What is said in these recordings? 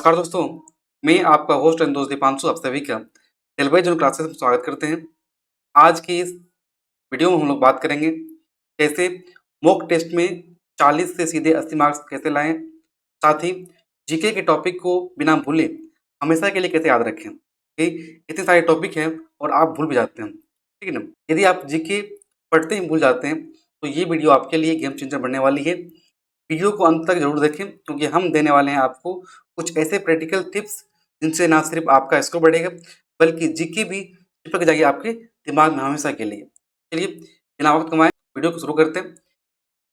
नमस्कार दोस्तों, मैं आपका होस्ट एंड दोस्त दीपांशु आप सभी का टेलीविजन क्लासेस में स्वागत करते हैं। आज की इस वीडियो में हम लोग बात करेंगे कैसे मॉक टेस्ट में 40 से सीधे 80 मार्क्स कैसे लाएं, साथ ही जीके के टॉपिक को बिना भूले हमेशा के लिए कैसे याद रखें। इतने सारे टॉपिक हैं और आप भूल भी जाते हैं, ठीक है ना। यदि आप जीके पढ़ते ही भूल जाते हैं तो ये वीडियो आपके लिए गेम चेंजर बनने वाली है। वीडियो को अंत तक जरूर देखें क्योंकि हम देने वाले हैं आपको कुछ ऐसे प्रैक्टिकल टिप्स जिनसे ना सिर्फ आपका स्कोर बढ़ेगा बल्कि जीके भी चिपक जाएगी आपके दिमाग में हमेशा के लिए। चलिए बिना वक्त कमाए वीडियो को शुरू करते हैं।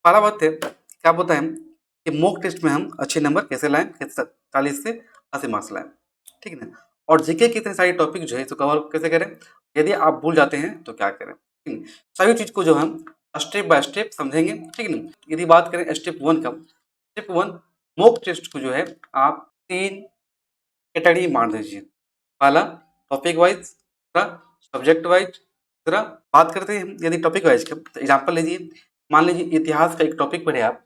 पहला बात है क्या पता है कि मॉक टेस्ट में हम अच्छे नंबर कैसे लाएं, कैसे 40 से 80 मार्क्स लाएं, ठीक है ना। और जीके के इतने सारे टॉपिक जो है इसको कवर कैसे करें, यदि आप भूल जाते हैं तो क्या करें, ठीक है। सभी चीज को जो हम स्टेप बाय स्टेप समझेंगे, ठीक है ना। यदि बात करें स्टेप 1 का, स्टेप 1 मॉक टेस्ट को जो है आप 3 कैटेगरी मान दीजिए। पहला टॉपिक वाइज, दूसरा सब्जेक्ट वाइज, तीसरा बात करते हैं यदि टॉपिक वाइज का तो एग्जाम्पल लीजिए। मान लीजिए इतिहास का एक टॉपिक पढ़े आप,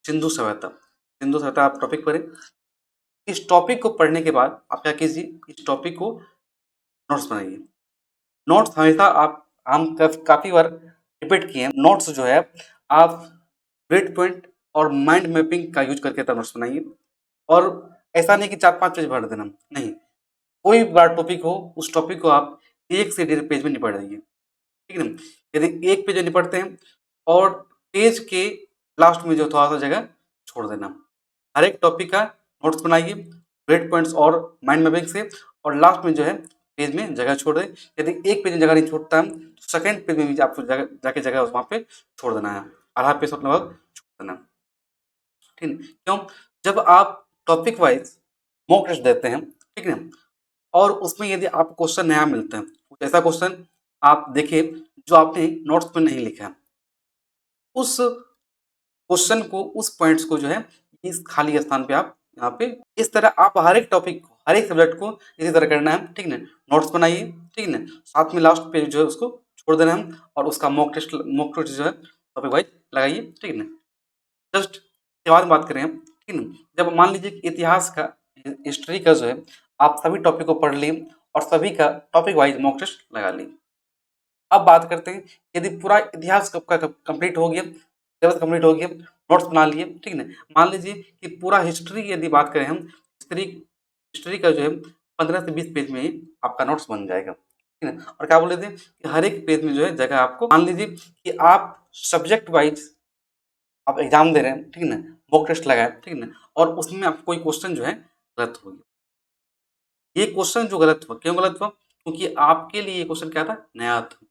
सिंधु सभ्यता। सिंधु सभ्यता आप टॉपिक पढ़े। इस टॉपिक को पढ़ने के बाद आप क्या कीजिए, इस टॉपिक को नोट्स बनाइए। नोट्स हमेशा आप हम काफी बार रिपीट किए हैं। नोट्स जो है आप बुलेट पॉइंट और माइंड मैपिंग का यूज करके नोट्स बनाइए। और ऐसा नहीं कि 4-5 पेज भर देना, नहीं। कोई भी बड़ा टॉपिक हो उस टॉपिक को आप 1 से 1.5 पेज में निपट जाइए, ठीक है ना। यदि 1 पेज में निपटते हैं और पेज के लास्ट में जो थोड़ा सा जगह छोड़ देना। हर एक टॉपिक का नोट्स बनाइए बुलेट पॉइंट्स और माइंड मैपिंग से, और लास्ट में जो है पेज में जगह छोड़ दें। यदि एक पेज में जगह नहीं छोड़ता है तो सेकंड पेज में भी आपको जगह जाके जगह वहाँ पे छोड़ देना है, आधा पेज अपना छोड़ देना, ठीक है। क्यों? जब आप टॉपिक वाइज मॉक टेस्ट देते हैं, ठीक है, और उसमें यदि आपको क्वेश्चन नया मिलता है, कुछ ऐसा क्वेश्चन आप देखिए जो आपने नोट्स में नहीं लिखा है, उस क्वेश्चन को, उस पॉइंट्स को जो है इस खाली स्थान पे आप यहाँ पे इस तरह आप हर एक टॉपिक को, हर एक सब्जेक्ट को इसी तरह करना है, ठीक है ना। नोट्स बनाइए, ठीक है ना, साथ में लास्ट पे जो है उसको छोड़ देना है और उसका मॉक टेस्ट जो है टॉपिक वाइज लगाइए, ठीक है ना। जस्ट के बाद बात करें हम, ठीक है ना। जब मान लीजिए कि इतिहास का, हिस्ट्री का जो है आप सभी टॉपिक को पढ़ लिए और सभी का टॉपिक वाइज मॉक टेस्ट लगा लिए। अब बात करते हैं यदि पूरा इतिहास का कंप्लीट हो गया, सिलेबस कंप्लीट हो गया, नोट्स बना लिए, ठीक है ना। मान लीजिए कि पूरा हिस्ट्री यदि बात करें हम, हिस्ट्री हिस्ट्री का जो है 15 से 20 पेज में ही आपका नोट्स बन जाएगा, ठीक है ना। और क्या बोले थे कि हर एक पेज में जो है जगह आपको, मान लीजिए कि आप सब्जेक्ट वाइज आप एग्जाम दे रहे हैं, ठीक है ना, मॉक टेस्ट लगाए, ठीक है ना, और उसमें आपको कोई क्वेश्चन जो है गलत हो गया। ये क्वेश्चन जो गलत हुआ, क्यों गलत हुआ? क्योंकि आपके लिए ये क्वेश्चन क्या था, नया था,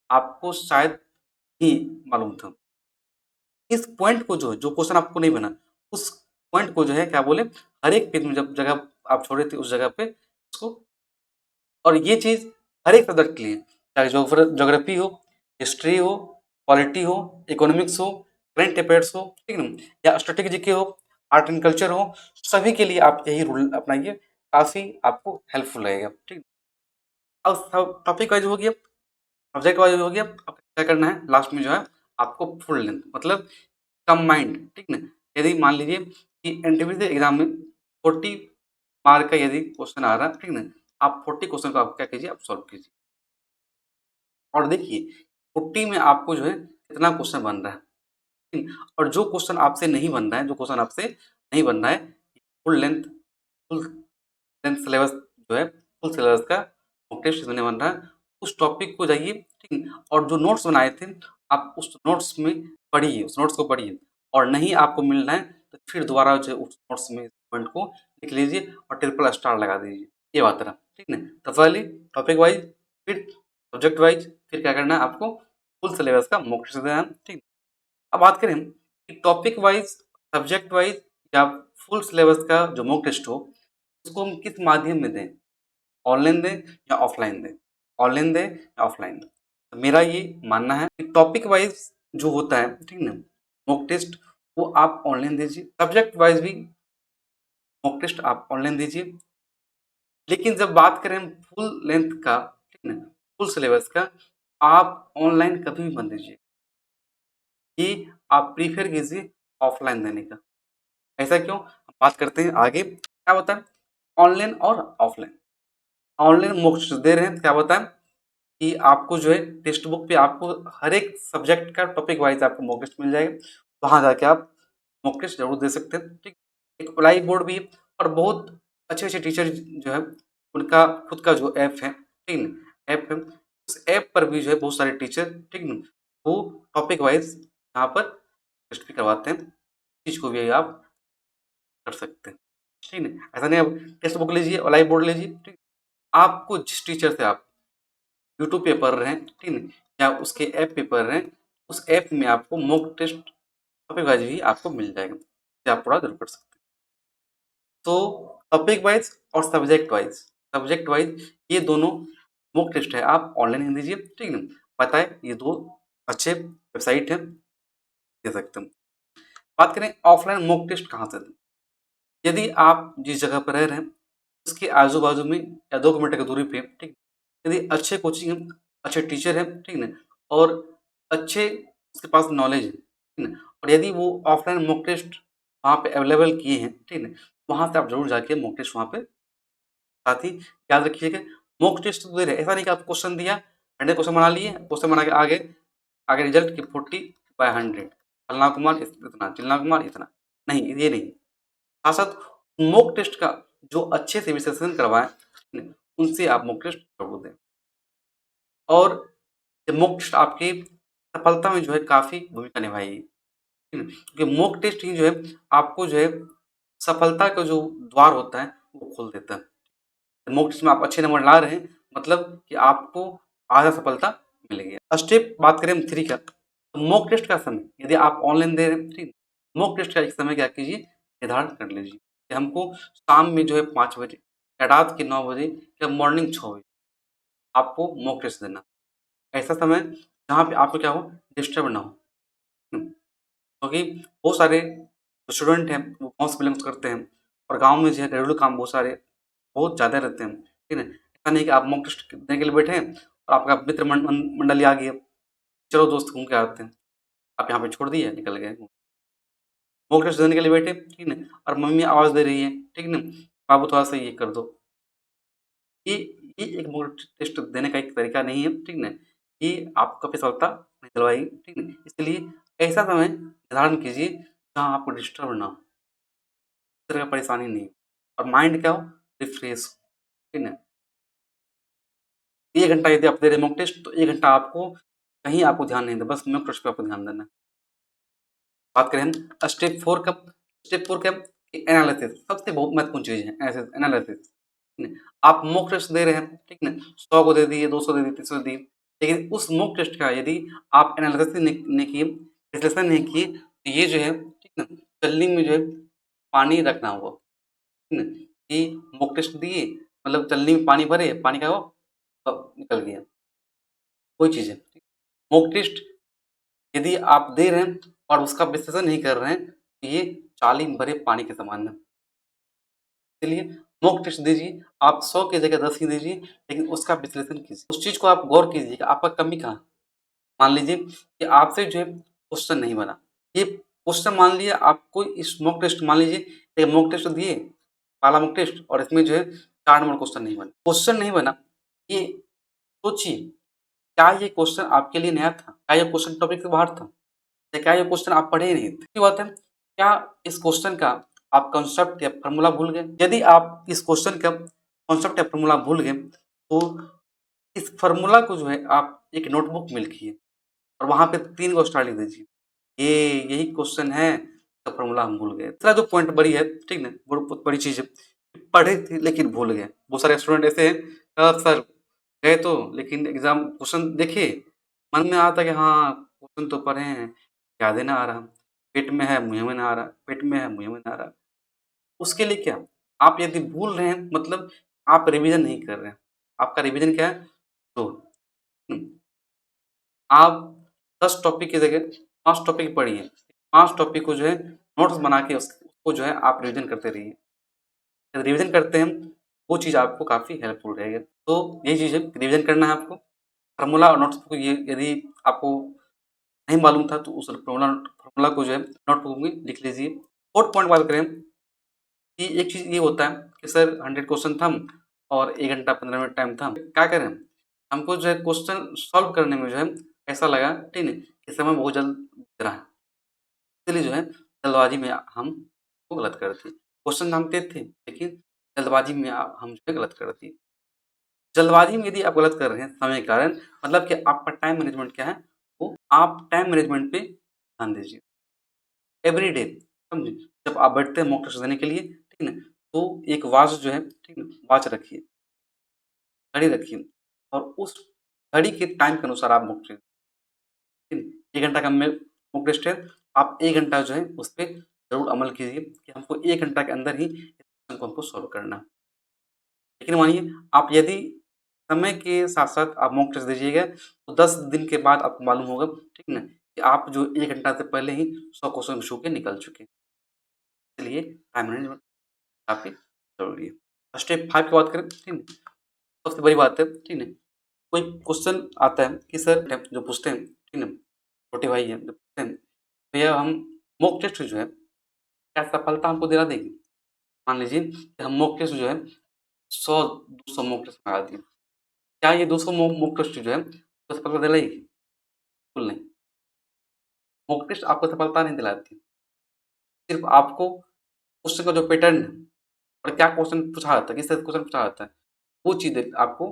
आपको शायद ही मालूम था। इस पॉइंट को जो क्वेश्चन आपको नहीं बना, उस पॉइंट को जो है क्या बोले, हर एक पेज में जब जगह आप छोड़े थे उस जगह पे उसको। और ये चीज हर एक सब्जेक्ट के लिए, चाहे ज्योग्राफी हो, हिस्ट्री हो, पॉलिटी हो, इकोनॉमिक्स हो, करंट अफेयर्स हो, ठीक है ना, या स्ट्रेटेजिक जीके हो, आर्ट एंड कल्चर हो, सभी के लिए आप यही रूल अपनाइए, काफी आपको हेल्पफुल रहेगा, ठीक है। अब टॉपिक वाइज हो गया, सब्जेक्ट वाइज हो गया। अब क्या करना है, लास्ट में जो है आपको फुल लेंथ मतलब कंबाइंड, ठीक ना। यदि मान लीजिए कि इंडिविजुअल एग्जाम में 40 मार्क का यदि क्वेश्चन आ रहा है, ठीक ना, आप 40 क्वेश्चन को आप क्या कीजिए, आप सॉल्व कीजिए। और देखिए 40 में आपको जो है कितना क्वेश्चन बन रहा है, ठीक? और जो क्वेश्चन आपसे नहीं बन रहा है, जो क्वेश्चन आपसे नहीं बन रहा है, फुल लेंथ सिलेबस जो है, फुल सिलेबस का मॉक टेस्ट इसमें बन रहा है, उस टॉपिक को जाइए, ठीक है, और जो नोट्स बनाए थे आप उस नोट्स में पढ़िए, उस नोट्स को पढ़िए। और नहीं आपको मिल रहा है तो फिर दोबारा जो है उस नोट्स में पॉइंट को लिख लीजिए और ट्रिपल स्टार लगा दीजिए। ये बात रहा, ठीक है। तो पहले टॉपिक वाइज, फिर सब्जेक्ट वाइज, फिर क्या करना है आपको, फुल सिलेबस का मॉक टेस्ट देना है, ठीक। अब बात करें कि टॉपिक वाइज, सब्जेक्ट वाइज या फुल सिलेबस का जो मॉक टेस्ट हो उसको हम किस माध्यम में दें, ऑनलाइन दें या ऑफलाइन दें, ऑनलाइन दें या ऑफलाइन दें। तो मेरा ये मानना है कि टॉपिक वाइज जो होता है, ठीक है ना, मॉक टेस्ट वो आप ऑनलाइन दीजिए। सब्जेक्ट वाइज भी मॉक टेस्ट आप ऑनलाइन दीजिए। लेकिन जब बात करें फुल लेंथ का, ठीक है ना, फुल सिलेबस का, आप ऑनलाइन कभी भी मत दीजिए। ये आप प्रीफर कीजिए ऑफलाइन देने का। ऐसा क्यों? बात करते हैं आगे क्या होता है ऑनलाइन और ऑफलाइन। ऑनलाइन मॉक टेस्ट दे रहे हैं, क्या बताएं कि आपको जो है टेक्स्ट बुक पे आपको हर एक सब्जेक्ट का टॉपिक वाइज आपको मॉक टेस्ट मिल जाएगा, वहाँ जाके आप मॉक टेस्ट जरूर दे सकते हैं। ठीक, एक ब्लैक बोर्ड भी है और बहुत अच्छे अच्छे टीचर जो है उनका खुद का जो ऐप है, ठीक है, ऐप है, उस ऐप पर भी जो है बहुत सारे टीचर, ठीक है, वो टॉपिक वाइज यहाँ पर टेस्ट भी करवाते हैं, चीज़ को भी आप कर सकते हैं। ठीक है, ऐसा नहीं आप टेक्स्ट बुक लीजिए और लाइव बोर्ड लीजिए, ठीक, आपको जिस टीचर से आप यूट्यूब पे पढ़ रहे हैं, ठीक है, या उसके ऐप पे पढ़ रहे हैं, उस ऐप में आपको मॉक टेस्ट टॉपिक वाइज भी आपको मिल जाएगा, जिससे आप थोड़ा जरूर कर सकते हैं। तो टॉपिक वाइज और सब्जेक्ट वाइज ये दोनों मॉक टेस्ट है, आप ऑनलाइन ही दीजिए, ठीक है, पता है ये दो अच्छे वेबसाइट हैं, दे सकते हैं। बात करें ऑफलाइन मॉक टेस्ट कहाँ से दें? यदि आप जिस जगह पर रह रहे हैं उसके आजू बाजू में या 2 किलोमीटर की दूरी पे, ठीक, यदि अच्छे कोचिंग हैं, अच्छे टीचर हैं, ठीक है, और अच्छे उसके पास नॉलेज है, ठीक है, और यदि वो ऑफलाइन मॉक टेस्ट वहाँ पे अवेलेबल किए हैं, ठीक है, वहाँ से आप जरूर जाके मॉक टेस्ट वहाँ पे, साथ ही याद रखिएगा मॉक टेस्ट तो दे रहे हैं, ऐसा नहीं कि आपको क्वेश्चन दिया 100 क्वेश्चन बना लिए, क्वेश्चन बना के आगे आगे रिजल्ट की 40/100, फलना कुमार इतना, चिल्ला कुमार इतना, नहीं ये नहीं। साथ साथ मॉक टेस्ट का जो अच्छे से विश्लेषण करवाएं, उनसे आप मॉक टेस्ट जरूर दें। और ये मॉक टेस्ट आपकी सफलता में जो है काफ़ी भूमिका निभाएगी, ठीक है? क्योंकि मॉक टेस्ट ही जो है आपको जो है सफलता का जो द्वार होता है वो खोल देता है। मॉक टेस्ट में आप अच्छे नंबर ला रहे हैं, मतलब कि आपको आधा सफलता मिल गया। स्टेप बात करें हम 3 का, तो मॉक टेस्ट का समय यदि आप ऑनलाइन दे रहे हैं, ठीक है, मॉक टेस्ट का एक समय क्या कीजिए निर्धारण कर लीजिए कि हमको शाम में जो है 5 बजे या रात के 9 बजे या मॉर्निंग 6 बजे आपको मॉक टेस्ट देना। ऐसा समय जहाँ पे आपको क्या हो डिस्टर्ब ना हो। क्योंकि बहुत सारे जो स्टूडेंट हैं वो गाँव से बिलॉन्ग्स करते हैं और गाँव में जो है घरेलू काम बहुत सारे बहुत ज़्यादा रहते हैं, ठीक है? ऐसा नहीं कि आप मॉक टेस्ट देने के लिए बैठे हैं और आपका मित्र मंडली आ गई है, चलो दोस्त घूम के आते हैं, आप यहाँ पे छोड़ दिए निकल गए। मॉक टेस्ट देने के लिए बैठे, ठीक है? और मम्मी आवाज़ दे रही है, ठीक है ना? बाबू थोड़ा-सा ये कर दो। ये ये एक मॉक टेस्ट देने का एक तरीका नहीं है, ठीक है? ये आपको कभी सफलता नहीं दिलवाएगी, ठीक है? इसलिए ऐसा समय निर्धारण कीजिए जहाँ आपको डिस्टर्ब ना हो, इस तरह का परेशानी नहीं हो और माइंड क्या हो रिफ्रेश हो, ठीक है? 1 घंटा यदि आप दे रहे हैं मॉक टेस्ट तो 1 घंटा आपको कहीं आपको ध्यान नहीं देना, बस मॉक टेस्ट पे आपको ध्यान देना है। बात करें हम स्टेप 4 का, स्टेप 4 क्या एनालिसिस सबसे बहुत महत्वपूर्ण चीज़ है एनालिसिस, ठीक है? आप मॉक टेस्ट दे रहे हैं, ठीक है ना? 100 को दे दिए, 200 दे दिए, 300 दे दिए, लेकिन उस मॉक टेस्ट का यदि आप एनालिसिस नहीं किए, विश्लेषण नहीं किए, तो ये जो है, ठीक ना, छलनी में जो है पानी रखना होगा, ठीक ना? कि मॉक टेस्ट दिए मतलब छलनी में पानी भरे, पानी क्या हुआ निकल गया, कोई चीज़ है। मॉक टेस्ट यदि आप दे रहे हैं और उसका विश्लेषण नहीं कर रहे हैं, तो ये चाली में भरे पानी के समान है। इसलिए मॉक टेस्ट दीजिए, आप 100 की जगह 10 ही दीजिए, लेकिन उसका विश्लेषण कीजिए। उस चीज़ को आप गौर कीजिए कि आपका कमी कहाँ है? मान लीजिए कि आपसे जो है क्वेश्चन नहीं बना, ये क्वेश्चन मान लिया आपको इस मॉक टेस्ट मान लीजिए एक मॉक टेस्ट दिए, पहला मॉक टेस्ट और इसमें जो है 4 नंबर क्वेश्चन नहीं बना। क्वेश्चन नहीं बना, ये सोचिए क्या ये क्वेश्चन आपके लिए नया था? क्या ये क्वेश्चन टॉपिक से बाहर था? या क्या ये क्वेश्चन आप पढ़े ही नहीं थे? दूसरी बात है, क्या इस क्वेश्चन का आप कांसेप्ट या फ़ॉर्मूला भूल गए? यदि आप इस क्वेश्चन का कांसेप्ट या फ़ॉर्मूला भूल गए, तो इस फ़ॉर्मूला को जो है आप एक नोटबुक में लिखिए और वहाँ पे 3 गो स्टार लिख दीजिए। ये यही क्वेश्चन है, इसका फ़ॉर्मूला हम भूल गए। तीसरा जो पॉइंट बड़ी है, ठीक ना? बहुत बड़ी चीज़ है, पढ़े थे लेकिन भूल गए। बहुत सारे स्टूडेंट ऐसे हैं, सर गए तो लेकिन एग्ज़ाम क्वेश्चन देखे, मन में आता कि हाँ, क्वेश्चन तो पढ़े हैं, याद ही ना आ रहा। पेट में है, मुँह में ना आ रहा, पेट में है, मुँह में ना आ रहा। उसके लिए क्या? आप यदि भूल रहे हैं मतलब आप रिवीज़न नहीं कर रहे हैं। आपका रिवीज़न क्या है? 2 हुँ, आप 10 टॉपिक की जगह 5 टॉपिक पढ़िए। 5 टॉपिक को जो है नोट्स बना के उसको जो है आप रिवीज़न करते रहिए। जब रिवीज़न करते हैं, वो चीज़ आपको काफ़ी हेल्पफुल रहेगा। तो यही चीज़ है, रिवीज़न करना है आपको। फ़ॉर्मूला और नोट्स को ये यदि आपको नहीं मालूम था तो उस फ़ॉर्मूला फ़ॉर्मूला को जो है नोटबुक में लिख लीजिए। 4th पॉइंट बात करें कि एक चीज़ ये होता है कि सर 100 क्वेश्चन था और 1 घंटा 15 मिनट टाइम था। क्या करें? हमको जो है क्वेश्चन सॉल्व करने में जो है ऐसा लगा, ठीक है, कि समय बहुत जल्द बीत रहा है। इसलिए जो है जल्दबाजी में हम वो गलत कर दिए। क्वेश्चन जानते थे लेकिन जल्दबाजी में हम जो है गलत कर दिए। जल्दबाजी में यदि आप गलत कर रहे हैं समय के कारण, मतलब कि आपका टाइम मैनेजमेंट क्या है, वो आप टाइम मैनेजमेंट पे ध्यान दीजिए। एवरीडे समझे? जब आप बैठते हैं मॉक टेस्ट देने के लिए, ठीक है ना? तो एक वॉच जो है, ठीक है ना? वॉच रखिए, घड़ी रखिए और उस घड़ी के टाइम के अनुसार आप मॉक टेस्ट, ठीक है? 1 घंटा का में मॉक टेस्ट है, आप 1 घंटा जो है उस पे ज़रूर अमल कीजिए कि हमको 1 घंटा के अंदर ही इस क्वेश्चन को हमको सॉल्व करना है। लेकिन मानिए आप यदि समय के साथ-साथ आप मॉक टेस्ट दीजिएगा, तो 10 दिन के बाद आपको मालूम होगा, ठीक है ना? कि आप जो 1 घंटा से पहले ही 100 क्वेश्चन छू के निकल चुके हैं। इसलिए टाइम मैनेजमेंट काफ़ी ज़रूरी है। स्टेप 5 की बात करें, ठीक है? सबसे बड़ी बात है, ठीक है? कोई क्वेश्चन आता है कि सर जो पूछते हैं, ठीक है? छोटे भाई हैं जो पूछते हैं, भैया हम मॉक टेस्ट जो है, क्या सफलता हमको दिला देगी? मान लीजिए कि हम मॉक टेस्ट जो है 100-200 मॉक टेस्ट लगा दिए। क्या ये 200 मॉक टेस्ट जो है, तो सफलता दिलाएगी? बिल्कुल नहीं। मॉक टेस्ट आपको सफलता नहीं दिलाती। सिर्फ़ आपको क्वेश्चन का जो पैटर्न है और क्या क्वेश्चन पूछा जाता है, किस तरह से क्वेश्चन पूछा जाता है, वो चीज़ आपको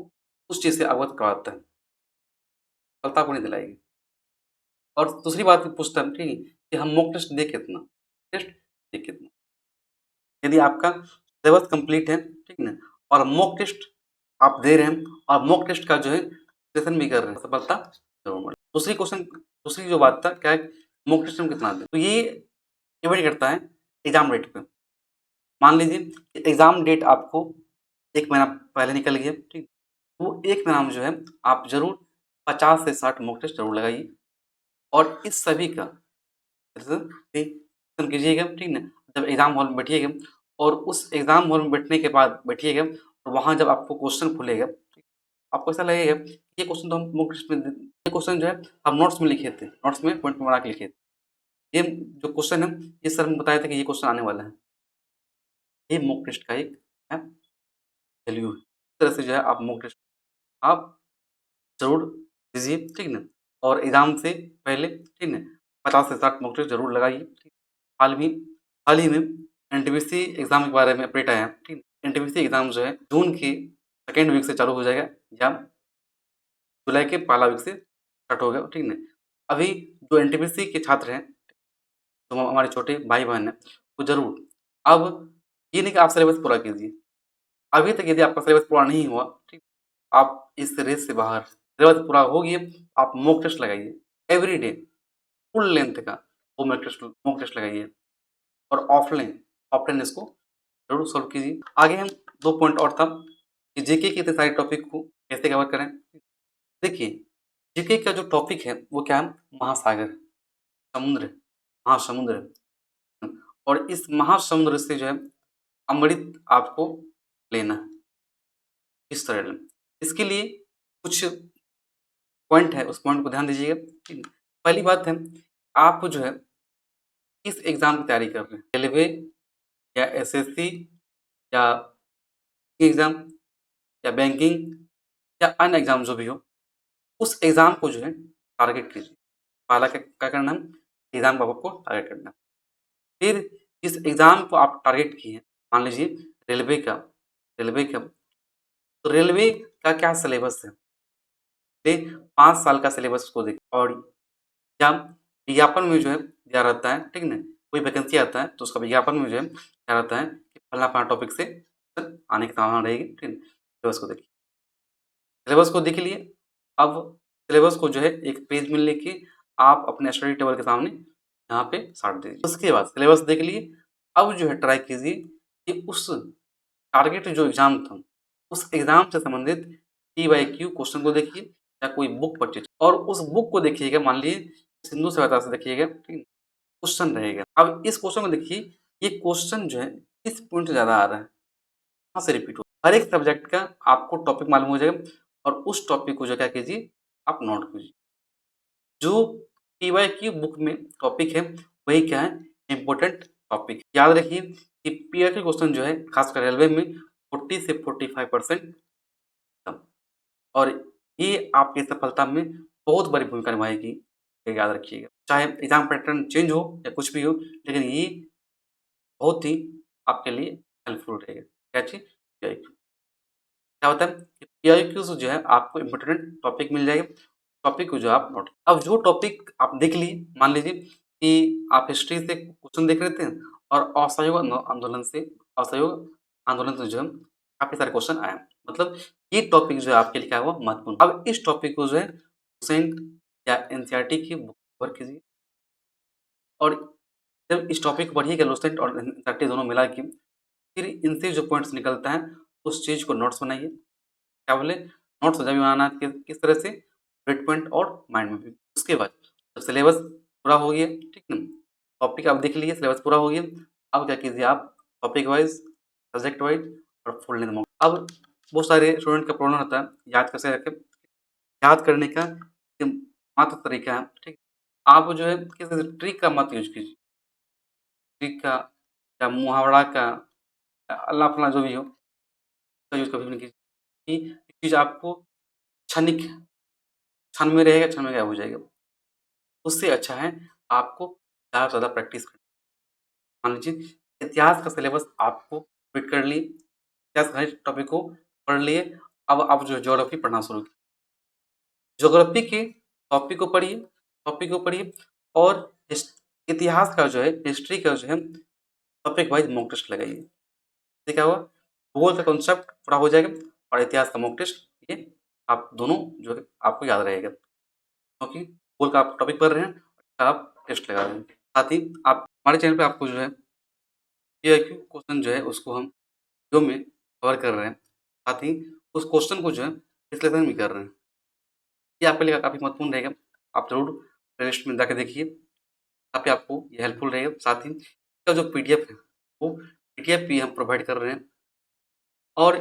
उस चीज़ से अवगत करवाता है, सफलता आपको नहीं दिलाएगी। और दूसरी बात पूछता है, ठीक है, कि हम मॉक टेस्ट दें कितना? टेस्ट दें कितना? यदि आपका सिलेबस कंप्लीट है, ठीक है ना? और मॉक टेस्ट आप दे रहे हैं और मॉक टेस्ट का जो है प्रिपरेशन भी कर रहे हैं, सफलता ज़रूर मिले। दूसरी जो बात था क्या है, मॉक टेस्ट हम कितना दें? तो ये डिपेंड करता है एग्ज़ाम डेट पे। मान लीजिए कि एग्ज़ाम डेट आपको 1 महीना पहले निकल गया, ठीक? वो 1 महीना में जो है आप ज़रूर 50 से 60 मॉक टेस्ट ज़रूर लगाइए और इस सभी का रिवीज़न कीजिएगा, ठीक ना? जब एग्ज़ाम हॉल में बैठिएगा और उस एग्ज़ाम हॉल में बैठने के बाद बैठिएगा और वहाँ जब आपको क्वेश्चन खुलेगा, ठीक? आपको ऐसा लगेगा कि ये क्वेश्चन तो हम मॉक टेस्ट में ये क्वेश्चन जो है हम नोट्स में लिखे थे, नोट्स में पॉइंट बना के लिखे थे। ये जो क्वेश्चन है, ये सर ने बताया था कि ये क्वेश्चन आने वाला है। ये मॉक टेस्ट का एक है वैल्यू है। इस तरह से जो है आप मॉक टेस्ट आप ज़रूर दीजिए, ठीक ना? और एग्ज़ाम से पहले, ठीक ना? 50 से 60 मॉक टेस्ट ज़रूर लगाइए, ठीक? हाल में हाल ही में एनटीपीसी एग्ज़ाम के बारे में अपडेट आया है, ठीक? एनटीपीसी एग्ज़ाम जो है जून के सेकंड वीक से चालू हो जाएगा या जुलाई के पहला वीक से स्टार्ट होगा, ठीक ना? अभी जो एनटीपीसी के छात्र हैं, जो हमारे छोटे भाई-बहन हैं, वो ज़रूर अब ये नहीं कि आप सिलेबस पूरा कीजिए। अभी तक यदि आपका सिलेबस पूरा नहीं हुआ, ठीक? आप इस रेस से बाहर सिलेबस पूरा हो गया, आप मॉक टेस्ट लगाइए एवरीडे फुल लेंथ का वो मॉक टेस्ट लगाइए और ऑफलाइन ऑफलाइन इसको ज़रूर सॉल्व कीजिए। आगे हम 2 पॉइंट और था कि जीके के इतने सारे टॉपिक को कैसे कवर करें। देखिए, जीके का जो टॉपिक है वो क्या है, महासागर, समुद्र, महासमुद्र है। और इस महासमुद्र से जो है अमृत आपको लेना है, इस तरह लें। इसके लिए कुछ पॉइंट है, उस पॉइंट को ध्यान दीजिएगा, ठीक है? पहली बात है, आप जो है किस एग्ज़ाम की तैयारी कर रहे हैं? रेलवे या एसएससी या एग्ज़ाम या बैंकिंग या अन्य एग्ज़ाम जो भी हो, उस एग्ज़ाम को जो है टारगेट कीजिए। पहला क्या करना है? एग्ज़ाम को आपको टारगेट करना है। फिर जिस एग्ज़ाम को आप टारगेट किए हैं, मान लीजिए रेलवे का, तो रेलवे का क्या सिलेबस है? ये 5 साल का सिलेबस को देखिए और या विज्ञापन में जो है दिया रहता है, ठीक ना? कोई वैकेंसी आता है तो उसका विज्ञापन में जो है क्या रहता है कि फलाना-फलाना टॉपिक से आने की संभावना रहेगी, ठीक है? सिलेबस को देखिए। सिलेबस को देख लिए, अब सिलेबस को जो है एक पेज में लेके आप अपने स्टडी टेबल के सामने यहाँ पे साट दीजिए। उसके बाद सिलेबस देख लिए, अब जो है ट्राई कीजिए कि उस टारगेट जो एग्ज़ाम था, उस एग्ज़ाम से संबंधित पी-वाई-क्यू क्वेश्चन को देखिए या कोई बुक परचेज़ और उस बुक को देखिएगा, मान लीजिए सिंधु सभ्यता से देखिएगा, ठीक है? क्वेश्चन रहेगा। अब इस क्वेश्चन को देखिए, ये क्वेश्चन जो है किस पॉइंट से ज़्यादा आ रहा है, कहाँ से रिपीट हो हर एक सब्जेक्ट का आपको टॉपिक मालूम हो जाएगा और उस टॉपिक को जो क्या कीजिए, आप नोट कीजिए। जो पी-वाई-क्यू बुक में टॉपिक है, वही क्या है, इम्पोर्टेंट टॉपिक। याद रखिए कि पीआईक्यू क्वेश्चन जो है खासकर रेलवे में 40 से 45% और ये आपकी सफलता में बहुत बड़ी भूमिका निभाएगी, ये याद रखिएगा। चाहे एग्ज़ाम पैटर्न चेंज हो या कुछ भी हो, लेकिन ये बहुत ही आपके लिए हेल्पफुल रहेगा। क्या चीज़? पीआईक्यू। क्या होता है कि पीआईक्यू से जो है आपको इम्पोर्टेंट टॉपिक मिल जाएगा, टॉपिक को जो आप नोट अब जो टॉपिक आप देख लिए, मान लीजिए कि आप हिस्ट्री से क्वेश्चन देख रहे थे और असहयोग आंदोलन से जो है काफ़ी सारे क्वेश्चन आए। मतलब ये टॉपिक जो है आपके लिए क्या हुआ महत्वपूर्ण। अब इस टॉपिक को जो है हुसैन या एनसीईआरटी की बुक कवर कीजिए और जब इस टॉपिक को पढ़िएगा लुसेंट और एनसीईआरटी दोनों मिला के, फिर इनसे जो पॉइंट्स निकलता है उस चीज़ को नोट्स बनाइए। क्या बोले? नोट्स जब भी बनाना है किस तरह से? बुलेट पॉइंट और माइंड में भी। उसके बाद जब सिलेबस पूरा हो गया, ठीक ना? टॉपिक आप देख लिए, सिलेबस पूरा हो गया। अब क्या कीजिए आप टॉपिक वाइज़, सब्जेक्ट वाइज़ और फुल लेंथ मॉक। अब बहुत सारे स्टूडेंट का प्रॉब्लम होता है याद कैसे रखें? याद करने का एकमात्र तरीका है, ठीक? आप जो है किसी ट्रिक का मत यूज़ कीजिए। ट्रिक का या मुहावरा का या अल्लाह-फल्लाँ जो भी हो, उसका यूज़ कभी भी नहीं कीजिए कि ये चीज़ आपको क्षणिक है, क्षण में रहेगा, क्षण में गायब हो जाएगा। उससे अच्छा है आपको ज़्यादा से ज़्यादा प्रैक्टिस करनी। मान लीजिए इतिहास का सिलेबस आपको फिट कर लिए, इतिहास के हर टॉपिक को पढ़ लिए, अब आप जो ज्योग्राफी पढ़ना शुरू कीजिए। ज्योग्राफी के टॉपिक को पढ़िए और हिस इतिहास का जो है, हिस्ट्री का जो है टॉपिक वाइज़ मॉक टेस्ट लगाइए। इससे क्या हुआ? भूगोल का कॉन्सेप्ट पूरा हो जाएगा और इतिहास का मॉक टेस्ट ये आप दोनों जो है आपको याद रहेगा। क्योंकि भूगोल का आप टॉपिक पढ़ रहे हैं, आप टेस्ट लगा रहे हैं। साथ ही आप हमारे चैनल पे आपको जो है पीआईक्यू क्वेश्चन जो है उसको हम वीडियो में कवर कर रहे हैं। साथ ही उस क्वेश्चन को जो है विश्लेषण भी कर रहे हैं। ये आपके लिए काफ़ी महत्वपूर्ण रहेगा। आप ज़रूर प्लेलिस्ट में जाके देखिए, काफ़ी आपको ये हेल्पफुल रहेगा। साथ ही इसका जो पीडीएफ है, वो पीडीएफ भी हम प्रोवाइड कर रहे हैं और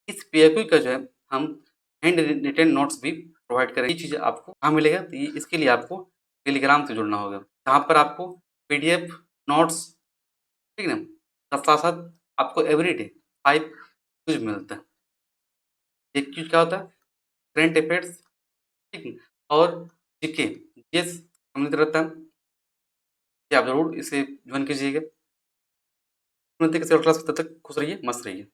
इस पीआईक्यू का जो है हम हैंड रिटेन नोट्स भी प्रोवाइड करेंगे। ये चीज़ें आपको कहाँ मिलेगा? तो ये इसके लिए आपको टेलीग्राम से जुड़ना होगा। जहाँ पर आपको पीडीएफ, नोट्स, ठीक है ना? साथ-साथ आपको एवरीडे 5 क्विज़ मिलता है। एक क्विज़ क्या होता है? करंट अफेयर्स, ठीक है? और जीके, जीएस सम्मिलित रहता है। कि आप ज़रूर इसे जॉइन कीजिएगा। मिलते हैं किसी और क्लास में, तब तक खुश रहिए, मस्त रहिए।